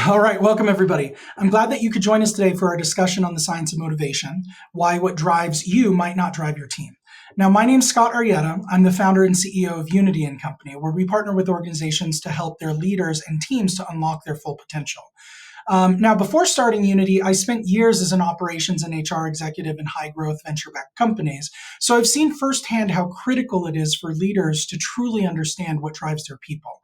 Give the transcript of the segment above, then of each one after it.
All right, welcome everybody. I'm glad that you could join us today for our discussion on the science of motivation, why what drives you might not drive your team. Now, my name's Scott Arrieta. I'm the founder and CEO of Unity & Company, where we partner with organizations to help their leaders and teams to unlock their full potential. Now, before starting Unity, I spent years as an operations and HR executive in high-growth venture-backed companies. So I've seen firsthand how critical it is for leaders to truly understand what drives their people.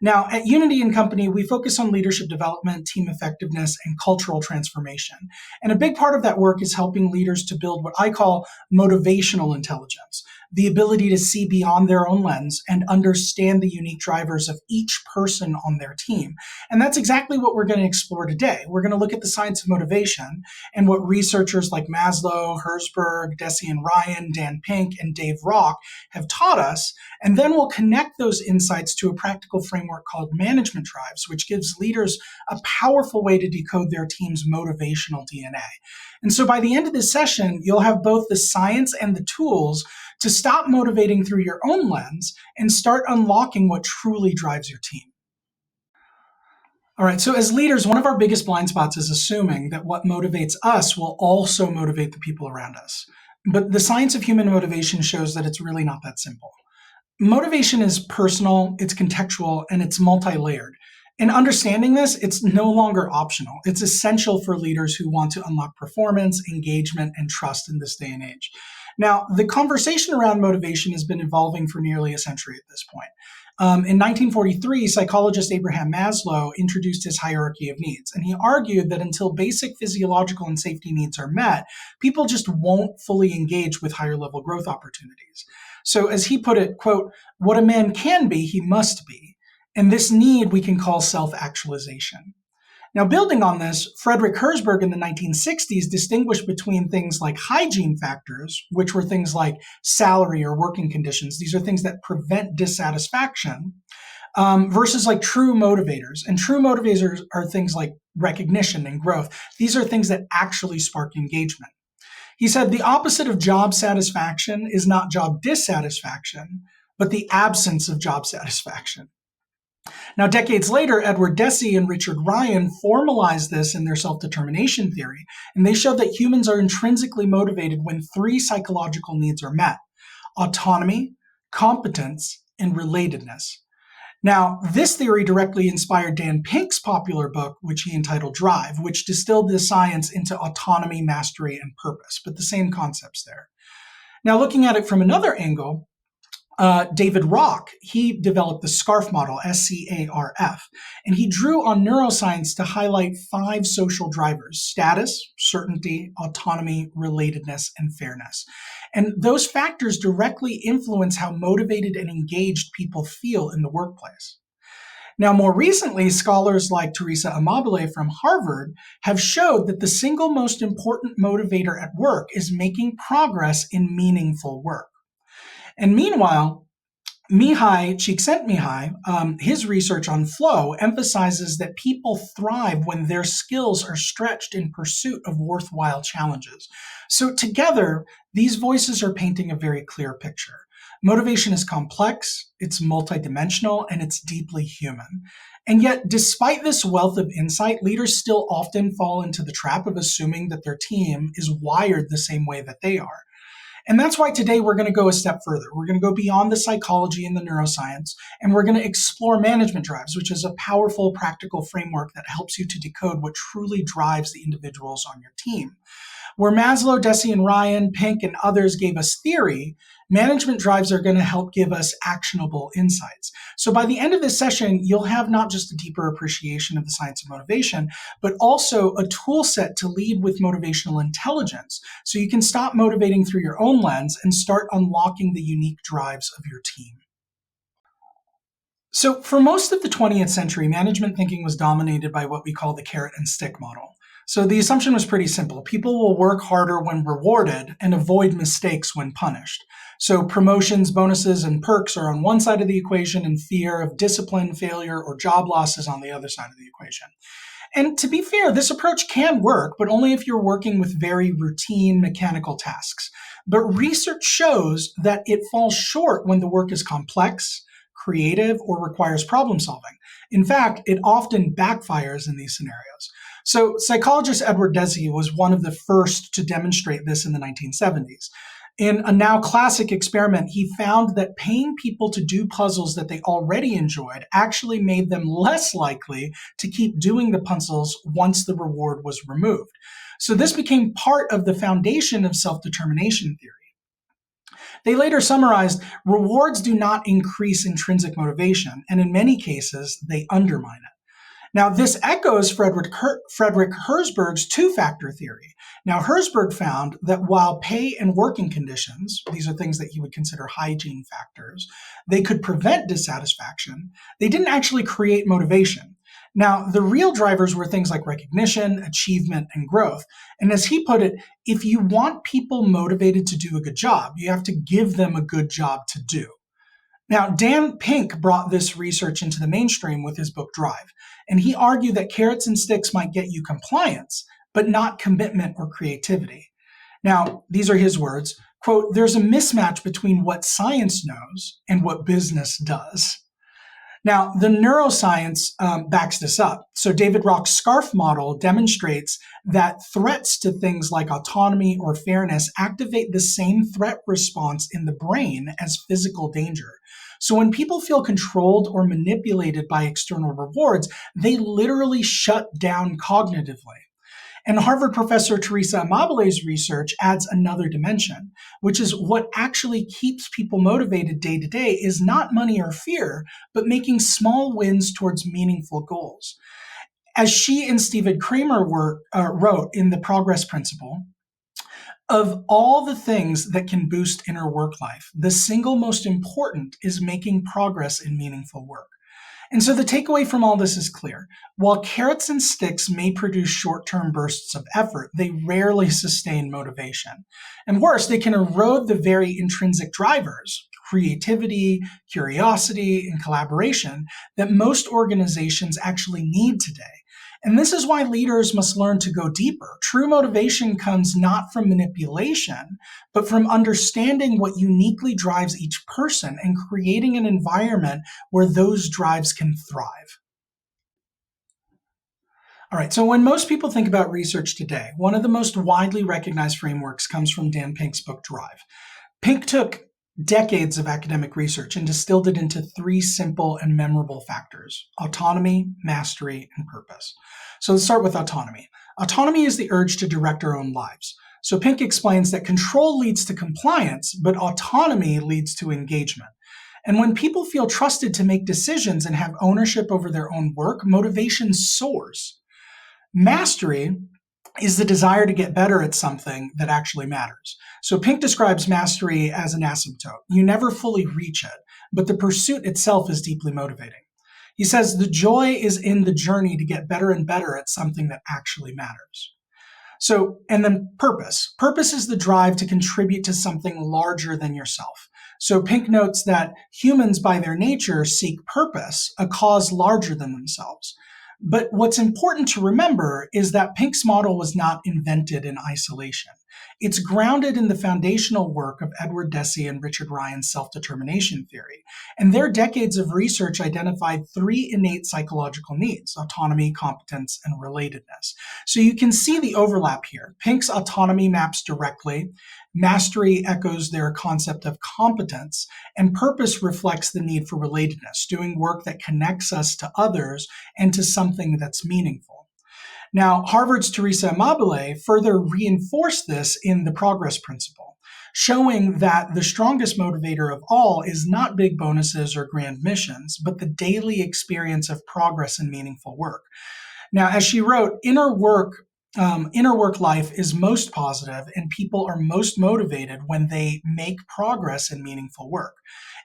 Now, at Unity & Company, we focus on leadership development, team effectiveness, and cultural transformation. And a big part of that work is helping leaders to build what I call motivational intelligence, the ability to see beyond their own lens and understand the unique drivers of each person on their team. And that's exactly what we're going to explore today. We're going to look at the science of motivation and what researchers like Maslow, Herzberg, Deci Ryan, Dan Pink, and Dave Rock have taught us. And then we'll connect those insights to a practical framework called management drives, which gives leaders a powerful way to decode their team's motivational DNA. And so by the end of this session, you'll have both the science and the tools to stop motivating through your own lens and start unlocking what truly drives your team. All right, so as leaders, one of our biggest blind spots is assuming that what motivates us will also motivate the people around us. But the science of human motivation shows that it's really not that simple. Motivation is personal, it's contextual, and it's multi-layered. In understanding this, it's no longer optional. It's essential for leaders who want to unlock performance, engagement, and trust in this day and age. Now, the conversation around motivation has been evolving for nearly a century at this point. In 1943, psychologist Abraham Maslow introduced his hierarchy of needs, and he argued that until basic physiological and safety needs are met, people just won't fully engage with higher level growth opportunities. So as he put it, quote, "What a man can be, he must be. And this need we can call self-actualization." Now, building on this, Frederick Herzberg in the 1960s distinguished between things like hygiene factors, which were things like salary or working conditions. These are things that prevent dissatisfaction, versus like true motivators. And true motivators are things like recognition and growth. These are things that actually spark engagement. He said the opposite of job satisfaction is not job dissatisfaction, but the absence of job satisfaction. Now, decades later, Edward Deci and Richard Ryan formalized this in their self-determination theory, and they showed that humans are intrinsically motivated when three psychological needs are met: autonomy, competence, and relatedness. Now, this theory directly inspired Dan Pink's popular book, which he entitled Drive, which distilled the science into autonomy, mastery, and purpose, but the same concepts there. Now, looking at it from another angle, David Rock, he developed the SCARF model, SCARF, and he drew on neuroscience to highlight 5 social drivers: status, certainty, autonomy, relatedness, and fairness. And those factors directly influence how motivated and engaged people feel in the workplace. Now, more recently, scholars like Teresa Amabile from Harvard have showed that the single most important motivator at work is making progress in meaningful work. And meanwhile, Mihai Csikszentmihalyi, his research on flow emphasizes that people thrive when their skills are stretched in pursuit of worthwhile challenges. So together, these voices are painting a very clear picture. Motivation is complex, it's multidimensional, and it's deeply human. And yet, despite this wealth of insight, leaders still often fall into the trap of assuming that their team is wired the same way that they are. And that's why today we're going to go a step further. We're going to go beyond the psychology and the neuroscience, and we're going to explore management drives, which is a powerful, practical framework that helps you to decode what truly drives the individuals on your team. Where Maslow, Deci Ryan, Pink, and others gave us theory, management drives are going to help give us actionable insights. So by the end of this session, you'll have not just a deeper appreciation of the science of motivation, but also a tool set to lead with motivational intelligence, so you can stop motivating through your own lens and start unlocking the unique drives of your team. So for most of the 20th century, management thinking was dominated by what we call the carrot and stick model. So the assumption was pretty simple. People will work harder when rewarded and avoid mistakes when punished. So promotions, bonuses, and perks are on one side of the equation, and fear of discipline, failure, or job loss is on the other side of the equation. And to be fair, this approach can work, but only if you're working with very routine mechanical tasks. But research shows that it falls short when the work is complex, creative, or requires problem solving. In fact, it often backfires in these scenarios. So psychologist Edward Deci was one of the first to demonstrate this in the 1970s. In a now classic experiment, he found that paying people to do puzzles that they already enjoyed actually made them less likely to keep doing the puzzles once the reward was removed. So this became part of the foundation of self-determination theory. They later summarized, rewards do not increase intrinsic motivation, and in many cases, they undermine it. Now, this echoes Friedrich Herzberg's two-factor theory. Now, Herzberg found that while pay and working conditions, these are things that he would consider hygiene factors, they could prevent dissatisfaction, they didn't actually create motivation. Now, the real drivers were things like recognition, achievement, and growth. And as he put it, if you want people motivated to do a good job, you have to give them a good job to do. Now, Dan Pink brought this research into the mainstream with his book Drive, and he argued that carrots and sticks might get you compliance, but not commitment or creativity. Now, these are his words, quote, "There's a mismatch between what science knows and what business does." Now, the neuroscience backs this up. So David Rock's SCARF model demonstrates that threats to things like autonomy or fairness activate the same threat response in the brain as physical danger. So when people feel controlled or manipulated by external rewards, they literally shut down cognitively. And Harvard professor Teresa Amabile's research adds another dimension, which is what actually keeps people motivated day to day is not money or fear, but making small wins towards meaningful goals. As she and Stephen Kramer wrote in The Progress Principle, of all the things that can boost inner work life, the single most important is making progress in meaningful work. And so the takeaway from all this is clear. While carrots and sticks may produce short-term bursts of effort, they rarely sustain motivation. And worse, they can erode the very intrinsic drivers, creativity, curiosity, and collaboration that most organizations actually need today. And this is why leaders must learn to go deeper. True motivation comes not from manipulation, but from understanding what uniquely drives each person and creating an environment where those drives can thrive. All right, so when most people think about research today, one of the most widely recognized frameworks comes from Dan Pink's book, Drive. Pink took decades of academic research and distilled it into three simple and memorable factors: autonomy, mastery, and purpose. So let's start with autonomy. Autonomy is the urge to direct our own lives. So Pink explains that control leads to compliance, but autonomy leads to engagement. And when people feel trusted to make decisions and have ownership over their own work, motivation soars. Mastery is the desire to get better at something that actually matters. So Pink describes mastery as an asymptote. You never fully reach it, but the pursuit itself is deeply motivating. He says the joy is in the journey to get better and better at something that actually matters. So, and then purpose. Purpose is the drive to contribute to something larger than yourself. So Pink notes that humans by their nature seek purpose, a cause larger than themselves. But what's important to remember is that Pink's model was not invented in isolation. It's grounded in the foundational work of Edward Deci and Richard Ryan's self-determination theory. And their decades of research identified three innate psychological needs: autonomy, competence, and relatedness. So you can see the overlap here. Pink's autonomy maps directly, mastery echoes their concept of competence, and purpose reflects the need for relatedness, doing work that connects us to others and to something that's meaningful. Now, Harvard's Teresa Amabile further reinforced this in the Progress Principle, showing that the strongest motivator of all is not big bonuses or grand missions, but the daily experience of progress and meaningful work. Now, as she wrote, inner work life is most positive, and people are most motivated when they make progress in meaningful work.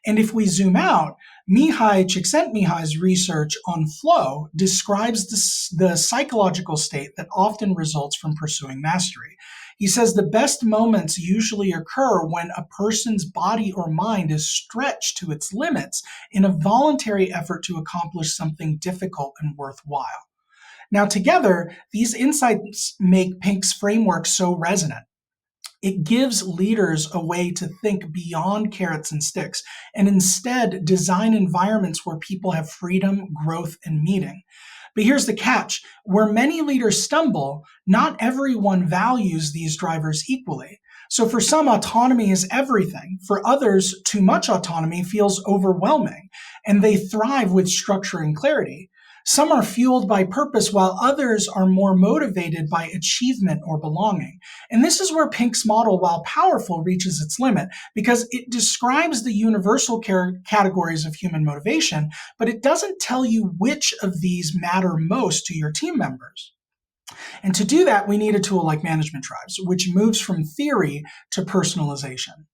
And if we zoom out, Mihai Csikszentmihalyi's research on flow describes the psychological state that often results from pursuing mastery. He says the best moments usually occur when a person's body or mind is stretched to its limits in a voluntary effort to accomplish something difficult and worthwhile. Now, together, these insights make Pink's framework so resonant. It gives leaders a way to think beyond carrots and sticks and instead design environments where people have freedom, growth, and meaning. But here's the catch. Where many leaders stumble, not everyone values these drivers equally. So for some, autonomy is everything. For others, too much autonomy feels overwhelming, and they thrive with structure and clarity. Some are fueled by purpose, while others are more motivated by achievement or belonging. And this is where Pink's model, while powerful, reaches its limit because it describes the universal categories of human motivation, but it doesn't tell you which of these matter most to your team members. And to do that, we need a tool like Management Drives, which moves from theory to personalization.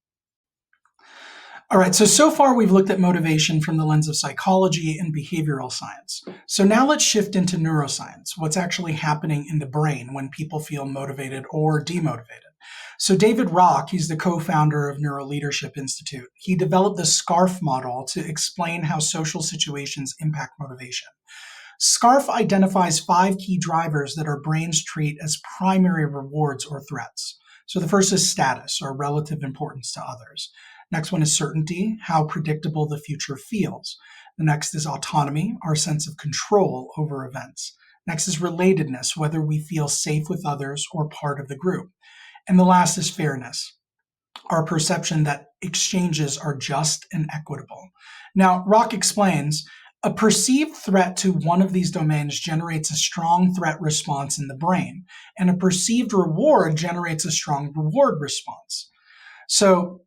All right, so far we've looked at motivation from the lens of psychology and behavioral science. So now let's shift into neuroscience, what's actually happening in the brain when people feel motivated or demotivated. So David Rock, he's the co-founder of Neuroleadership Institute. He developed the SCARF model to explain how social situations impact motivation. SCARF identifies 5 key drivers that our brains treat as primary rewards or threats. So the first is status, or relative importance to others. Next one is certainty, how predictable the future feels. The next is autonomy, our sense of control over events. Next is relatedness, whether we feel safe with others or part of the group. And the last is fairness, our perception that exchanges are just and equitable. Now, Rock explains, a perceived threat to one of these domains generates a strong threat response in the brain, and a perceived reward generates a strong reward response. So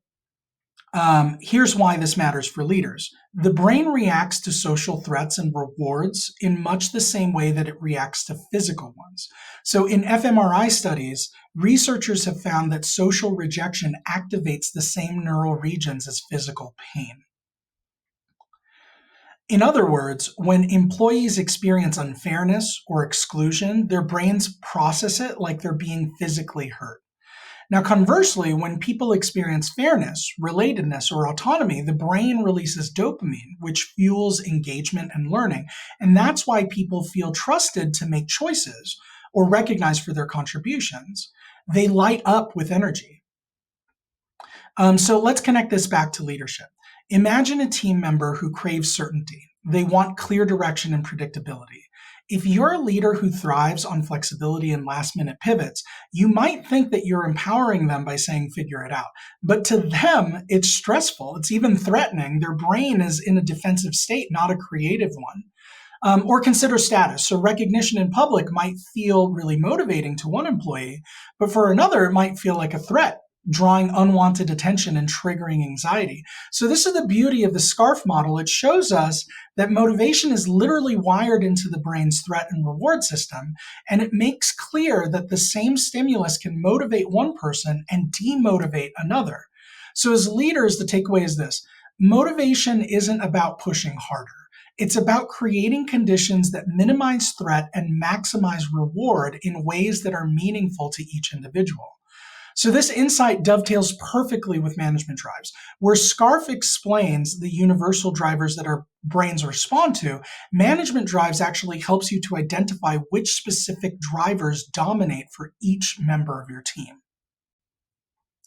here's why this matters for leaders. The brain reacts to social threats and rewards in much the same way that it reacts to physical ones. So in fMRI studies, researchers have found that social rejection activates the same neural regions as physical pain. In other words, when employees experience unfairness or exclusion, their brains process it like they're being physically hurt. Now, conversely, when people experience fairness, relatedness, or autonomy, the brain releases dopamine, which fuels engagement and learning. And that's why people feel trusted to make choices or recognized for their contributions. They light up with energy. So let's connect this back to leadership. Imagine a team member who craves certainty. They want clear direction and predictability. If you're a leader who thrives on flexibility and last-minute pivots, you might think that you're empowering them by saying, figure it out. But to them, it's stressful. It's even threatening. Their brain is in a defensive state, not a creative one. Or consider status. So recognition in public might feel really motivating to one employee, but for another, it might feel like a threat, drawing unwanted attention and triggering anxiety. So this is the beauty of the SCARF model. It shows us that motivation is literally wired into the brain's threat and reward system, and it makes clear that the same stimulus can motivate one person and demotivate another. So as leaders, the takeaway is this: motivation isn't about pushing harder. It's about creating conditions that minimize threat and maximize reward in ways that are meaningful to each individual. So this insight dovetails perfectly with Management Drives. Where SCARF explains the universal drivers that our brains respond to, Management Drives actually helps you to identify which specific drivers dominate for each member of your team.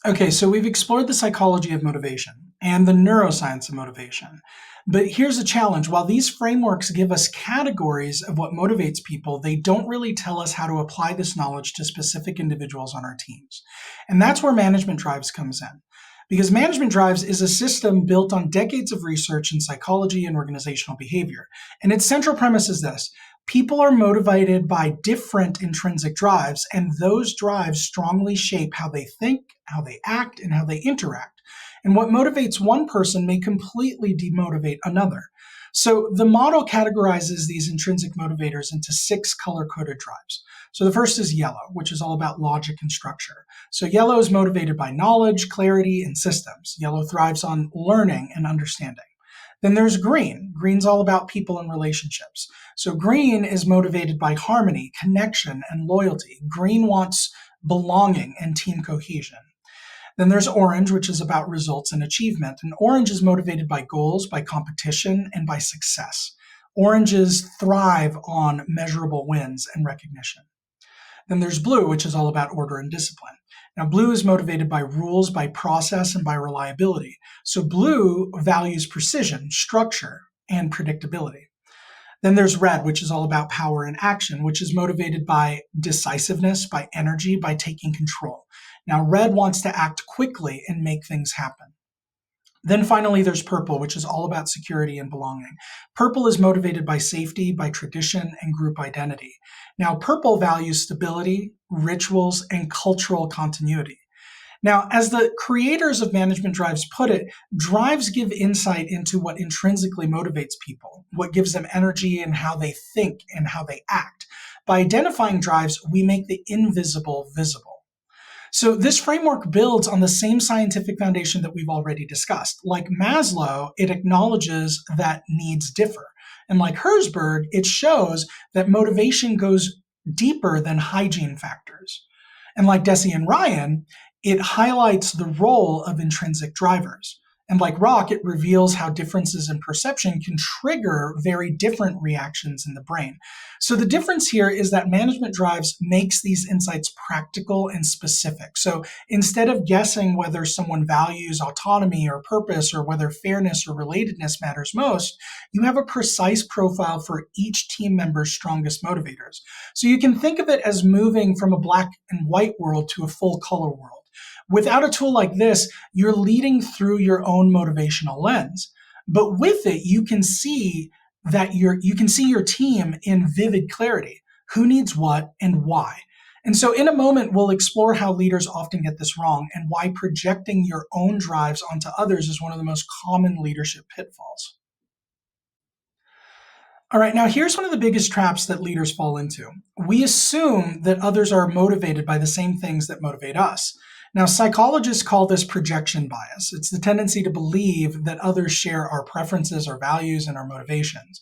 Okay, so we've explored the psychology of motivation and the neuroscience of motivation. But here's a challenge. While these frameworks give us categories of what motivates people, they don't really tell us how to apply this knowledge to specific individuals on our teams. And that's where Management Drives comes in. Because Management Drives is a system built on decades of research in psychology and organizational behavior. And its central premise is this: people are motivated by different intrinsic drives, and those drives strongly shape how they think, how they act, and how they interact. And what motivates one person may completely demotivate another. So the model categorizes these intrinsic motivators into 6 color-coded drives. So the first is yellow, which is all about logic and structure. So yellow is motivated by knowledge, clarity, and systems. Yellow thrives on learning and understanding. Then there's green. Green's all about people and relationships. So green is motivated by harmony, connection, and loyalty. Green wants belonging and team cohesion. Then there's orange, which is about results and achievement. And orange is motivated by goals, by competition, and by success. Oranges thrive on measurable wins and recognition. Then there's blue, which is all about order and discipline. Now, blue is motivated by rules, by process, and by reliability. So blue values precision, structure, and predictability. Then there's red, which is all about power and action, which is motivated by decisiveness, by energy, by taking control. Now, red wants to act quickly and make things happen. Then finally, there's purple, which is all about security and belonging. Purple is motivated by safety, by tradition, and group identity. Now, purple values stability, rituals, and cultural continuity. Now, as the creators of Management Drives put it, drives give insight into what intrinsically motivates people, what gives them energy and how they think and how they act. By identifying drives, we make the invisible visible. So this framework builds on the same scientific foundation that we've already discussed. Like Maslow, it acknowledges that needs differ. And like Herzberg, it shows that motivation goes deeper than hygiene factors. And like Deci and Ryan, it highlights the role of intrinsic drivers. And like Rock, it reveals how differences in perception can trigger very different reactions in the brain. So the difference here is that Management Drives makes these insights practical and specific. So instead of guessing whether someone values autonomy or purpose or whether fairness or relatedness matters most, you have a precise profile for each team member's strongest motivators. So you can think of it as moving from a black and white world to a full color world. Without a tool like this, you're leading through your own motivational lens. But with it, you can see your team in vivid clarity. Who needs what and why? And so in a moment, we'll explore how leaders often get this wrong and why projecting your own drives onto others is one of the most common leadership pitfalls. All right, now here's one of the biggest traps that leaders fall into. We assume that others are motivated by the same things that motivate us. Now, psychologists call this projection bias. It's the tendency to believe that others share our preferences, our values, and our motivations.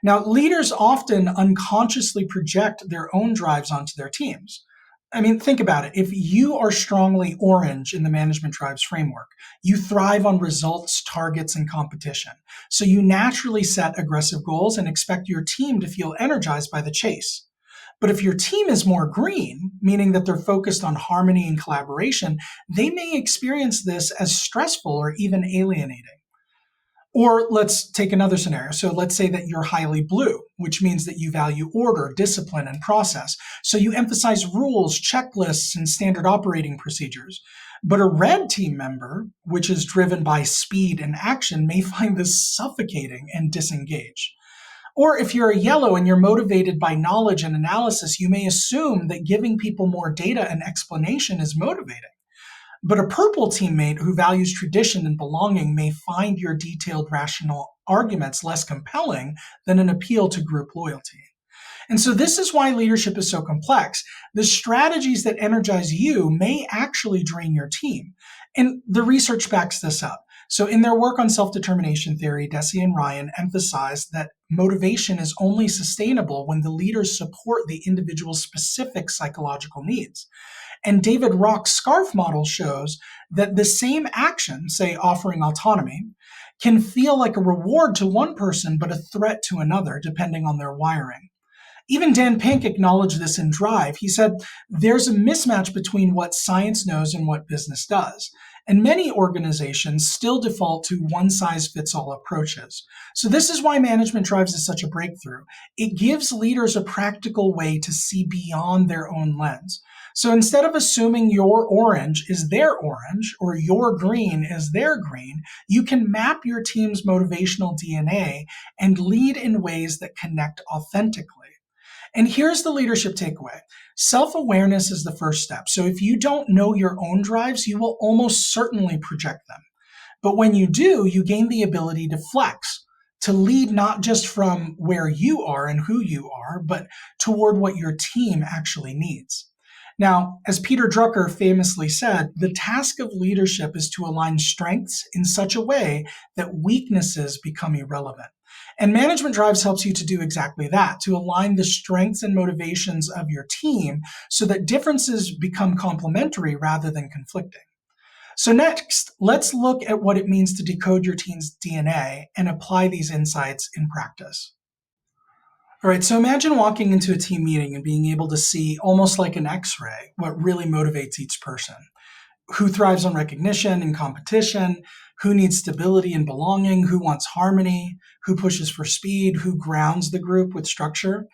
Now, leaders often unconsciously project their own drives onto their teams. I mean, think about it. If you are strongly orange in the Management Drives framework, you thrive on results, targets, and competition. So you naturally set aggressive goals and expect your team to feel energized by the chase. But if your team is more green, meaning that they're focused on harmony and collaboration, they may experience this as stressful or even alienating. Or let's take another scenario. So let's say that you're highly blue, which means that you value order, discipline, and process. So you emphasize rules, checklists, and standard operating procedures. But a red team member, which is driven by speed and action, may find this suffocating and disengage. Or if you're a yellow and you're motivated by knowledge and analysis, you may assume that giving people more data and explanation is motivating. But a purple teammate who values tradition and belonging may find your detailed rational arguments less compelling than an appeal to group loyalty. And so this is why leadership is so complex. The strategies that energize you may actually drain your team. And the research backs this up. So in their work on self-determination theory, Deci and Ryan emphasized that motivation is only sustainable when the leaders support the individual's specific psychological needs. And David Rock's SCARF model shows that the same action, say offering autonomy, can feel like a reward to one person but a threat to another, depending on their wiring. Even Dan Pink acknowledged this in Drive. He said, there's a mismatch between what science knows and what business does. And many organizations still default to one-size-fits-all approaches. So this is why Management Drives is such a breakthrough. It gives leaders a practical way to see beyond their own lens. So instead of assuming your orange is their orange or your green is their green, you can map your team's motivational DNA and lead in ways that connect authentically. And here's the leadership takeaway. Self-awareness is the first step. So if you don't know your own drives, you will almost certainly project them. But when you do, you gain the ability to flex, to lead not just from where you are and who you are, but toward what your team actually needs. Now, as Peter Drucker famously said, the task of leadership is to align strengths in such a way that weaknesses become irrelevant. And Management Drives helps you to do exactly that, to align the strengths and motivations of your team so that differences become complementary rather than conflicting. So next, let's look at what it means to decode your team's DNA and apply these insights in practice. All right, so imagine walking into a team meeting and being able to see, almost like an x-ray, what really motivates each person. Who thrives on recognition and competition, who needs stability and belonging, who wants harmony, who pushes for speed, who grounds the group with structure.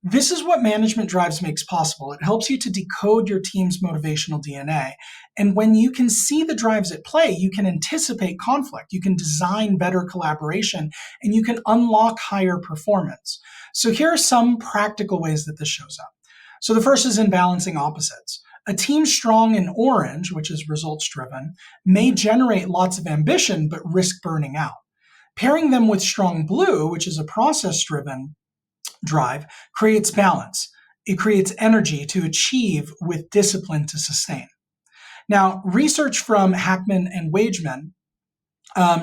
This is what management drives makes possible. It helps you to decode your team's motivational DNA. And when you can see the drives at play, you can anticipate conflict, you can design better collaboration, and you can unlock higher performance. So here are some practical ways that this shows up. So the first is in balancing opposites. A team strong in orange, which is results driven, may generate lots of ambition but risk burning out. Pairing them with strong blue, which is a process driven drive, creates balance. It creates energy to achieve with discipline to sustain. Now, research from Hackman and Wageman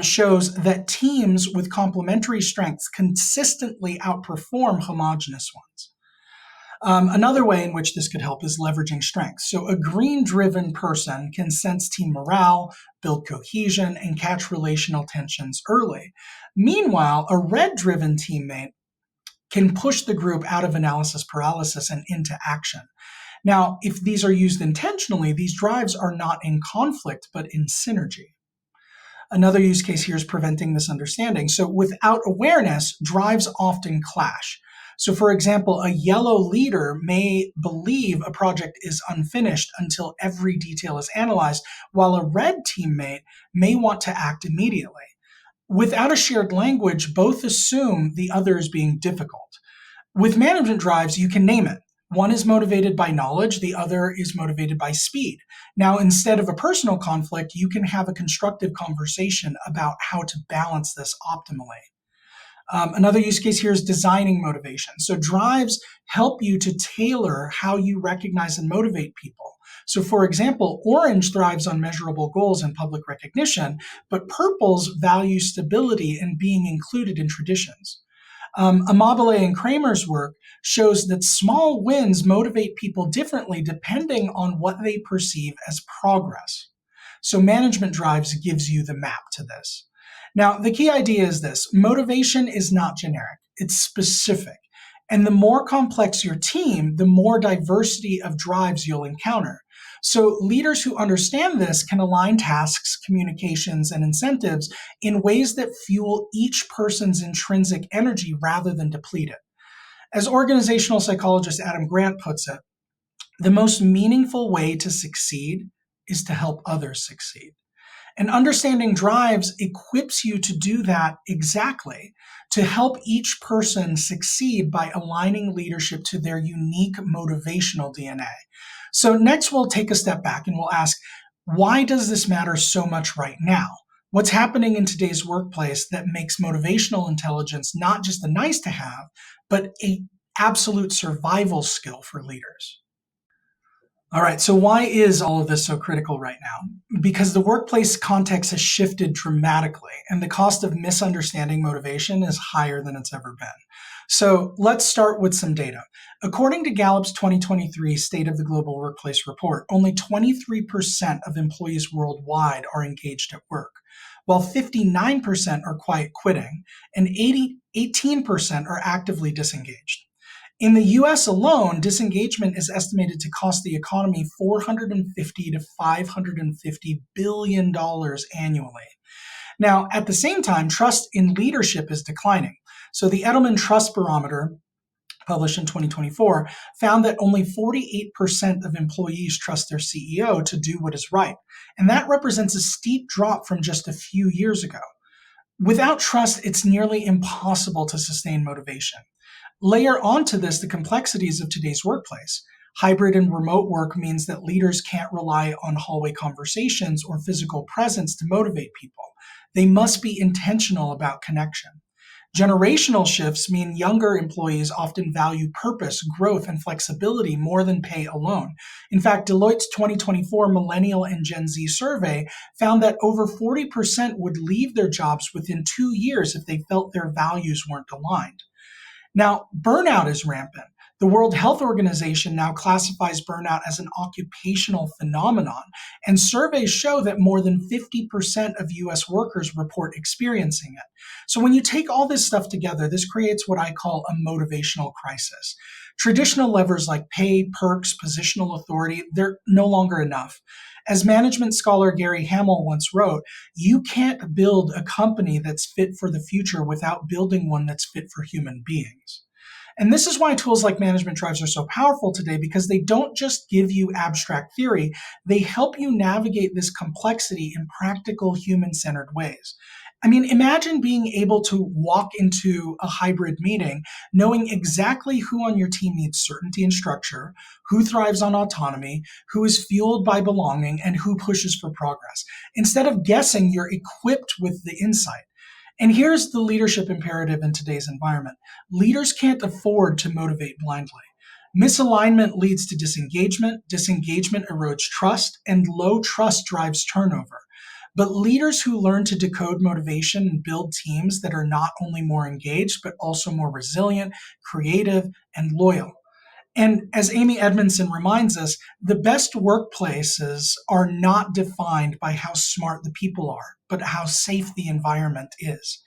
shows that teams with complementary strengths consistently outperform homogeneous ones. Another way in which this could help is leveraging strengths. So a green-driven person can sense team morale, build cohesion, and catch relational tensions early. Meanwhile, a red-driven teammate can push the group out of analysis paralysis and into action. Now, if these are used intentionally, these drives are not in conflict, but in synergy. Another use case here is preventing misunderstanding. So without awareness, drives often clash. So for example, a yellow leader may believe a project is unfinished until every detail is analyzed, while a red teammate may want to act immediately. Without a shared language, both assume the other is being difficult. With management drives, you can name it. One is motivated by knowledge, the other is motivated by speed. Now, instead of a personal conflict, you can have a constructive conversation about how to balance this optimally. Another use case here is designing motivation. So drives help you to tailor how you recognize and motivate people. So for example, orange thrives on measurable goals and public recognition, but purples value stability and being included in traditions. Amabile and Kramer's work shows that small wins motivate people differently depending on what they perceive as progress. So management drives gives you the map to this. Now, the key idea is this: motivation is not generic, it's specific. And the more complex your team, the more diversity of drives you'll encounter. So leaders who understand this can align tasks, communications, and incentives in ways that fuel each person's intrinsic energy rather than deplete it. As organizational psychologist Adam Grant puts it, the most meaningful way to succeed is to help others succeed. And understanding drives equips you to do that exactly, to help each person succeed by aligning leadership to their unique motivational DNA. So next, we'll take a step back and we'll ask, why does this matter so much right now? What's happening in today's workplace that makes motivational intelligence not just a nice to have, but an absolute survival skill for leaders? All right, so why is all of this so critical right now? Because the workplace context has shifted dramatically, and the cost of misunderstanding motivation is higher than it's ever been. So let's start with some data. According to Gallup's 2023 State of the Global Workplace report, only 23% of employees worldwide are engaged at work, while 59% are quiet quitting, and 18% are actively disengaged. In the US alone, disengagement is estimated to cost the economy $450 to $550 billion annually. Now, at the same time, trust in leadership is declining. So the Edelman Trust Barometer, published in 2024, found that only 48% of employees trust their CEO to do what is right. And that represents a steep drop from just a few years ago. Without trust, it's nearly impossible to sustain motivation. Layer onto this the complexities of today's workplace. Hybrid and remote work means that leaders can't rely on hallway conversations or physical presence to motivate people. They must be intentional about connection. Generational shifts mean younger employees often value purpose, growth, and flexibility more than pay alone. In fact, Deloitte's 2024 Millennial and Gen Z survey found that over 40% would leave their jobs within 2 years if they felt their values weren't aligned. Now, burnout is rampant. The World Health Organization now classifies burnout as an occupational phenomenon, and surveys show that more than 50% of US workers report experiencing it. So when you take all this stuff together, this creates what I call a motivational crisis. Traditional levers like pay, perks, positional authority, they're no longer enough. As management scholar Gary Hamel once wrote, you can't build a company that's fit for the future without building one that's fit for human beings. And this is why tools like management drives are so powerful today, because they don't just give you abstract theory, they help you navigate this complexity in practical human-centered ways. I mean, imagine being able to walk into a hybrid meeting knowing exactly who on your team needs certainty and structure, who thrives on autonomy, who is fueled by belonging, and who pushes for progress. Instead of guessing, you're equipped with the insight. And here's the leadership imperative in today's environment. Leaders can't afford to motivate blindly. Misalignment leads to disengagement, disengagement erodes trust, and low trust drives turnover. But leaders who learn to decode motivation and build teams that are not only more engaged, but also more resilient, creative, and loyal. And as Amy Edmondson reminds us, the best workplaces are not defined by how smart the people are, but how safe the environment is.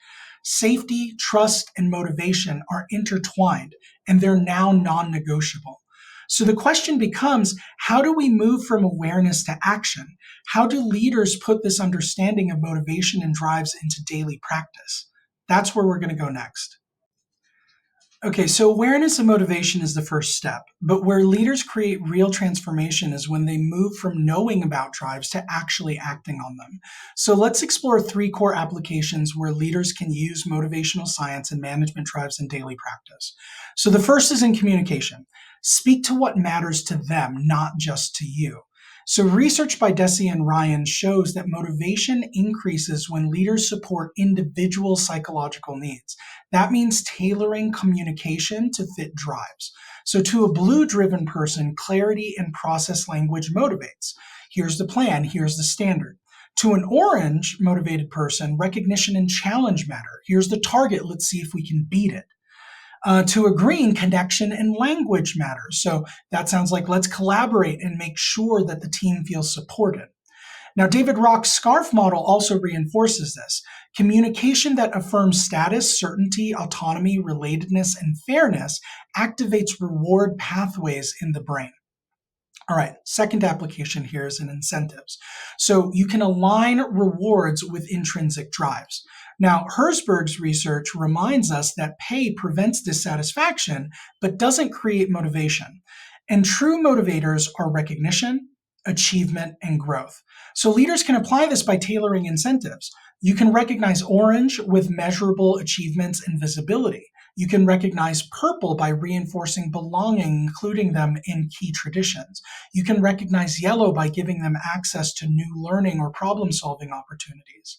Safety, trust, and motivation are intertwined, and they're now non-negotiable. So the question becomes, how do we move from awareness to action? How do leaders put this understanding of motivation and drives into daily practice? That's where we're going to go next. Okay, so awareness and motivation is the first step, but where leaders create real transformation is when they move from knowing about drives to actually acting on them. So let's explore 3 core applications where leaders can use motivational science and management drives in daily practice. So the first is in communication. Speak to what matters to them, not just to you. So research by Deci and Ryan shows that motivation increases when leaders support individual psychological needs. That means tailoring communication to fit drives. So to a blue-driven person, clarity and process language motivates. Here's the plan, here's the standard. To an orange-motivated person, recognition and challenge matter. Here's the target, let's see if we can beat it. To a green, connection and language matters. So that sounds like let's collaborate and make sure that the team feels supported. Now, David Rock's SCARF model also reinforces this. Communication that affirms status, certainty, autonomy, relatedness, and fairness activates reward pathways in the brain. All right, second application here is in incentives. So you can align rewards with intrinsic drives. Now, Herzberg's research reminds us that pay prevents dissatisfaction, but doesn't create motivation. And true motivators are recognition, achievement, and growth. So leaders can apply this by tailoring incentives. You can recognize orange with measurable achievements and visibility. You can recognize purple by reinforcing belonging, including them in key traditions. You can recognize yellow by giving them access to new learning or problem-solving opportunities.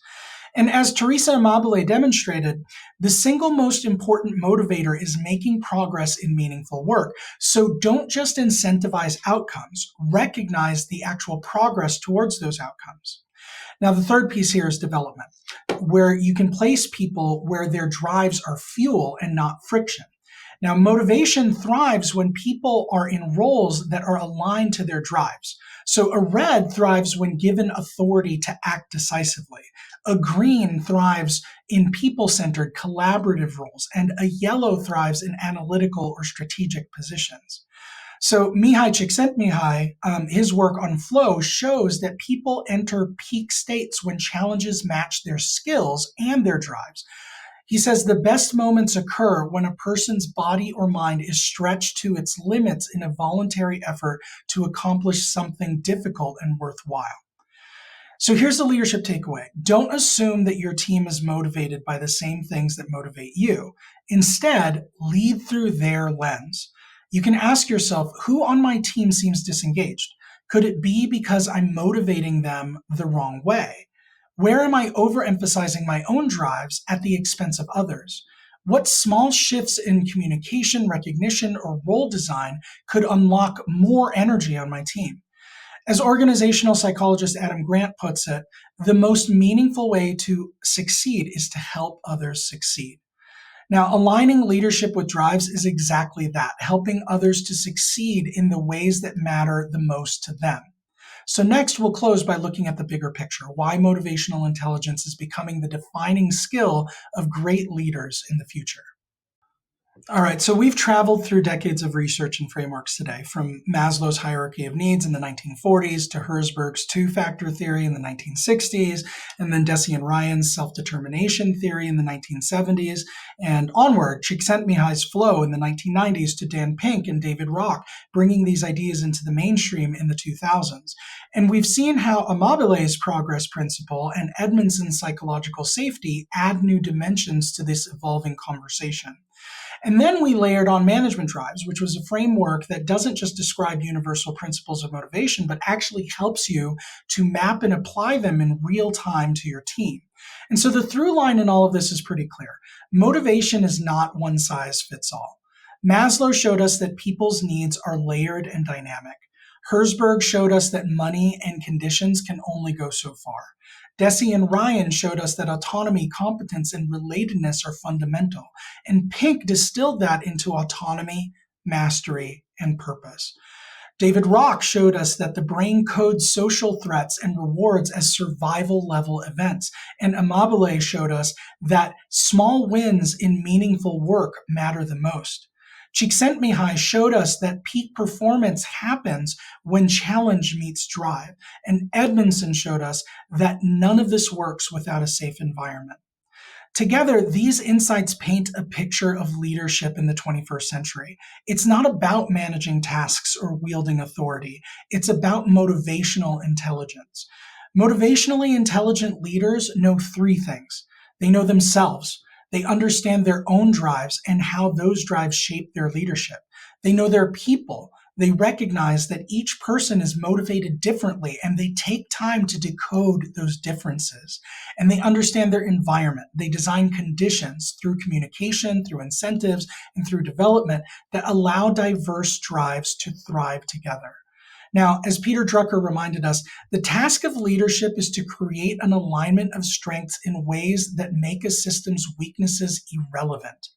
And as Teresa Amabile demonstrated, the single most important motivator is making progress in meaningful work. So don't just incentivize outcomes, recognize the actual progress towards those outcomes. Now, the third piece here is development, where you can place people where their drives are fuel and not friction. Now, motivation thrives when people are in roles that are aligned to their drives. So a red thrives when given authority to act decisively. A green thrives in people-centered collaborative roles, and a yellow thrives in analytical or strategic positions. So Mihai Csikszentmihalyi, his work on flow shows that people enter peak states when challenges match their skills and their drives. He says the best moments occur when a person's body or mind is stretched to its limits in a voluntary effort to accomplish something difficult and worthwhile. So here's the leadership takeaway. Don't assume that your team is motivated by the same things that motivate you. Instead, lead through their lens. You can ask yourself, who on my team seems disengaged? Could it be because I'm motivating them the wrong way? Where am I overemphasizing my own drives at the expense of others? What small shifts in communication, recognition, or role design could unlock more energy on my team? As organizational psychologist Adam Grant puts it, the most meaningful way to succeed is to help others succeed. Now, aligning leadership with drives is exactly that, helping others to succeed in the ways that matter the most to them. So next, we'll close by looking at the bigger picture, why motivational intelligence is becoming the defining skill of great leaders in the future. All right, so we've traveled through decades of research and frameworks today, from Maslow's hierarchy of needs in the 1940s to Herzberg's two-factor theory in the 1960s, and then Deci Ryan's self-determination theory in the 1970s, and onward, Csikszentmihalyi's flow in the 1990s to Dan Pink and David Rock, bringing these ideas into the mainstream in the 2000s. And we've seen how Amabile's progress principle and Edmondson's psychological safety add new dimensions to this evolving conversation. And then we layered on management drives, which was a framework that doesn't just describe universal principles of motivation, but actually helps you to map and apply them in real time to your team. And so the through line in all of this is pretty clear. Motivation is not one size fits all. Maslow showed us that people's needs are layered and dynamic. Herzberg showed us that money and conditions can only go so far. Deci and Ryan showed us that autonomy, competence, and relatedness are fundamental. And Pink distilled that into autonomy, mastery, and purpose. David Rock showed us that the brain codes social threats and rewards as survival level events. And Amabile showed us that small wins in meaningful work matter the most. Csikszentmihalyi showed us that peak performance happens when challenge meets drive. And Edmondson showed us that none of this works without a safe environment. Together, these insights paint a picture of leadership in the 21st century. It's not about managing tasks or wielding authority. It's about motivational intelligence. Motivationally intelligent leaders know three things. They know themselves. They understand their own drives and how those drives shape their leadership. They know their people. They recognize that each person is motivated differently, and they take time to decode those differences. And they understand their environment. They design conditions through communication, through incentives, and through development that allow diverse drives to thrive together. Now, as Peter Drucker reminded us, the task of leadership is to create an alignment of strengths in ways that make a system's weaknesses irrelevant.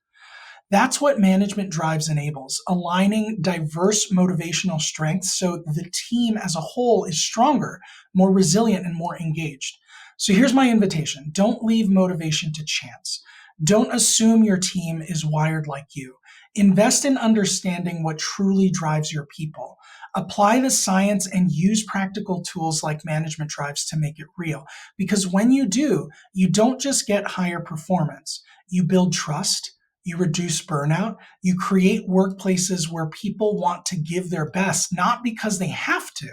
That's what management drives enables, aligning diverse motivational strengths so the team as a whole is stronger, more resilient, and more engaged. So here's my invitation. Don't leave motivation to chance. Don't assume your team is wired like you. Invest in understanding what truly drives your people. Apply the science and use practical tools like management drives to make it real. Because when you do, you don't just get higher performance. You build trust, you reduce burnout, you create workplaces where people want to give their best, not because they have to,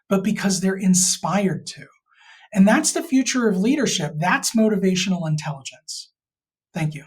but because they're inspired to. And that's the future of leadership. That's motivational intelligence. Thank you.